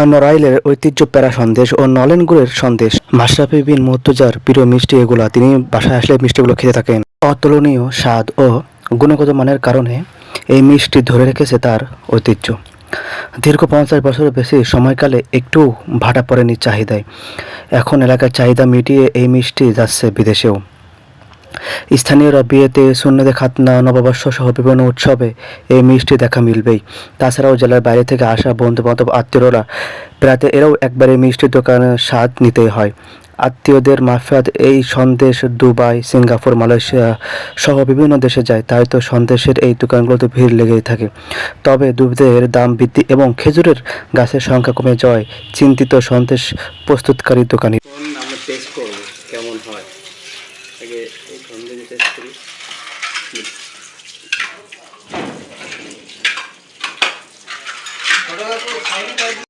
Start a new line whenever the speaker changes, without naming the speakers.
নড়াইলের ঐতিহ্য প্যারা সন্দেশ ও নলেন গুড়ের সন্দেশ মাশরাফি বিন মুর্তজার প্রিয় মিষ্টি এগুলা। তিনি বাসায় আসলে মিষ্টিগুলো খেতে থাকেন। অতুলনীয় স্বাদ ও গুণগত মানের কারণে এই মিষ্টি ধরে রেখেছে তার ঐতিহ্য। দীর্ঘ 50 বছরের বেশি সময়কালে একটু ভাটা পড়েনি চাহিদায়। এখন এলাকার চাহিদা মিটিয়ে এই মিষ্টি যাচ্ছে বিদেশেও। স্থানীয়রা বিয়েতে, সুন্নতে খাতনা, নববর্ষ সহ বিভিন্ন উৎসবে এই মিষ্টি দেখা মিলবেই। তাছাড়াও জেলার বাইরে থেকে আসা বন্ধু-বান্ধব, আত্মীয়রা বেড়াতে এরাও একবার এই মিষ্টির দোকানের স্বাদ নিতেই হয়। আত্মীয়দের মারফত এই সন্দেশ দুবাই, সিঙ্গাপুর, মালয়েশিয়া সহ বিভিন্ন দেশে যায়। তাই তো সন্দেশের এই দোকানগুলোতে ভিড় লেগেই থাকে। তবে দুধের দাম বৃদ্ধি এবং খেজুরের গাছের সংখ্যা কমে যাওয়ায় চিন্তিত সন্দেশ প্রস্তুতকারী দোকানি।
আমরা টেস্ট করবো কেমন হয়।